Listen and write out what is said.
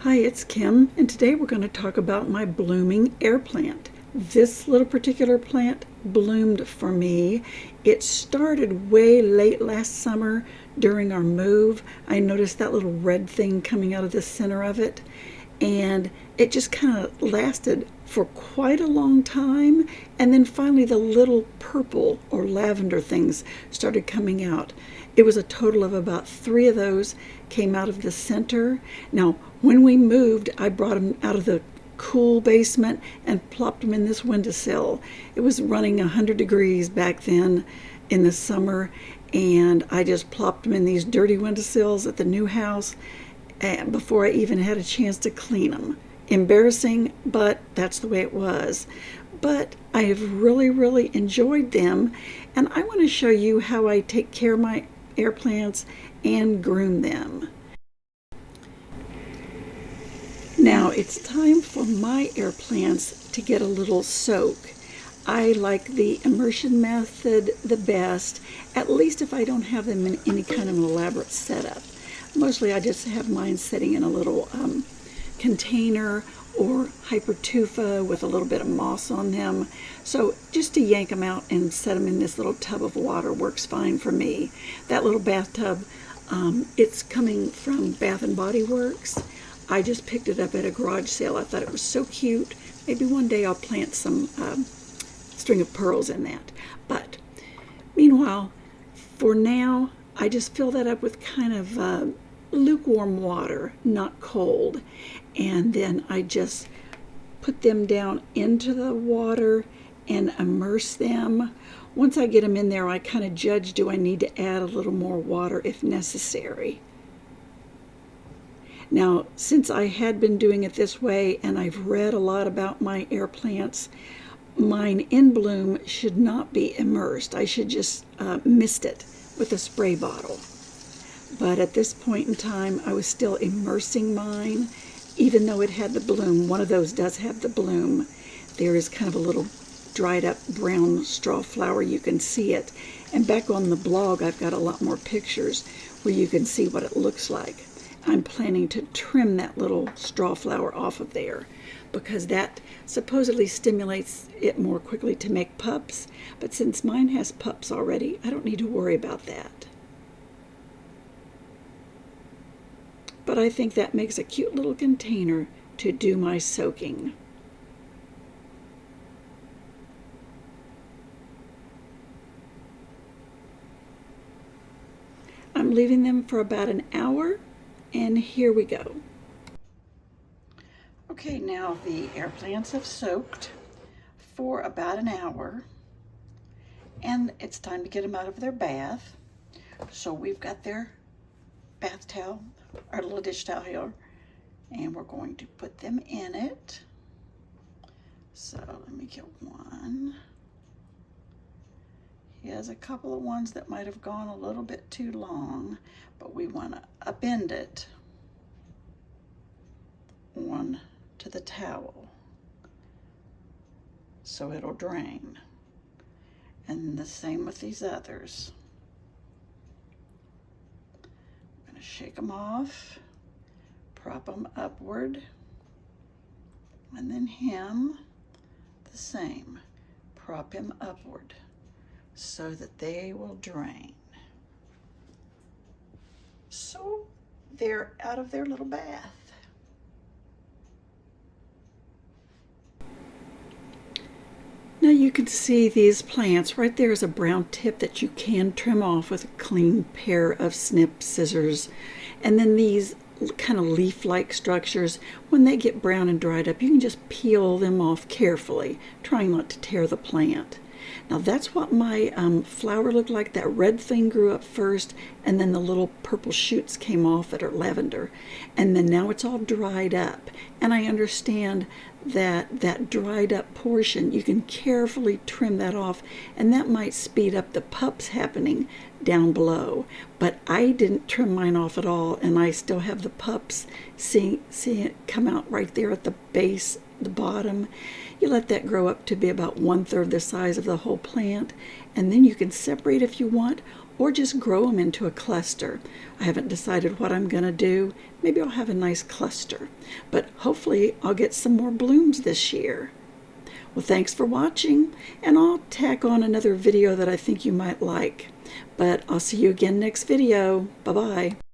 Hi, it's Kim, and today we're going to talk about my blooming air plant. This little particular plant bloomed for me. It started way late last summer during our move. I noticed that little red thing coming out of the center of it, and it just kind of lasted for quite a long time, and then finally the little purple or lavender things started coming out. It was a total of about 3 of those came out of the center. Now, when we moved, I brought them out of the cool basement and plopped them in this windowsill. It was running 100 degrees back then in the summer, and I just plopped them in these dirty windowsills at the new house before I even had a chance to clean them. Embarrassing, but that's the way it was. But I have really enjoyed them, and I want to show you how I take care of my air plants and groom them. Now it's time for my air plants to get a little soak. I like the immersion method the best, at least if I don't have them in any kind of an elaborate setup. Mostly I just have mine sitting in a little container or Hypertufa with a little bit of moss on them. So just to yank them out and set them in this little tub of water works fine for me. That little bathtub, it's coming from Bath & Body Works. I just picked it up at a garage sale. I thought it was so cute. Maybe one day I'll plant some string of pearls in that. But meanwhile, for now, I just fill that up with kind of lukewarm water, not cold. And then I just put them down into the water and immerse them. Once I get them in there, I kind of judge, do I need to add a little more water if necessary? Now, since I had been doing it this way and I've read a lot about my air plants, mine in bloom should not be immersed. I should just mist it with a spray bottle. But at this point in time, I was still immersing mine, even though it had the bloom. One of those does have the bloom. There is kind of a little dried up brown straw flower. You can see it. And back on the blog, I've got a lot more pictures where you can see what it looks like. I'm planning to trim that little straw flower off of there because that supposedly stimulates it more quickly to make pups. But since mine has pups already, I don't need to worry about that. But I think that makes a cute little container to do my soaking. I'm leaving them for about an hour, and here we go. Okay, now the air plants have soaked for about an hour, and it's time to get them out of their bath. So we've got their bath towel, our little dish towel here, and we're going to put them in it. So let me get one. He has a couple of ones that might have gone a little bit too long, but we want to upend it on to the towel so it'll drain. And the same with these others. I'm going to shake them off, prop them upward, and then him the same. Prop him upward so that they will drain. So they're out of their little bath. Now you can see these plants. Right there is a brown tip that you can trim off with a clean pair of snip scissors. And then these kind of leaf-like structures, when they get brown and dried up, you can just peel them off carefully, trying not to tear the plant. Now that's what my flower looked like. That red thing grew up first, and then the little purple shoots came off that are lavender. And then now it's all dried up. And I understand that that dried up portion, you can carefully trim that off, and that might speed up the pups happening down below. But I didn't trim mine off at all, and I still have the pups. See it come out right there at the base, the bottom. You let that grow up to be about 1/3 the size of the whole plant, and then you can separate if you want, or just grow them into a cluster. I haven't decided what I'm going to do. Maybe I'll have a nice cluster, but hopefully I'll get some more blooms this year. Well, thanks for watching, and I'll tack on another video that I think you might like. But I'll see you again next video. Bye-bye.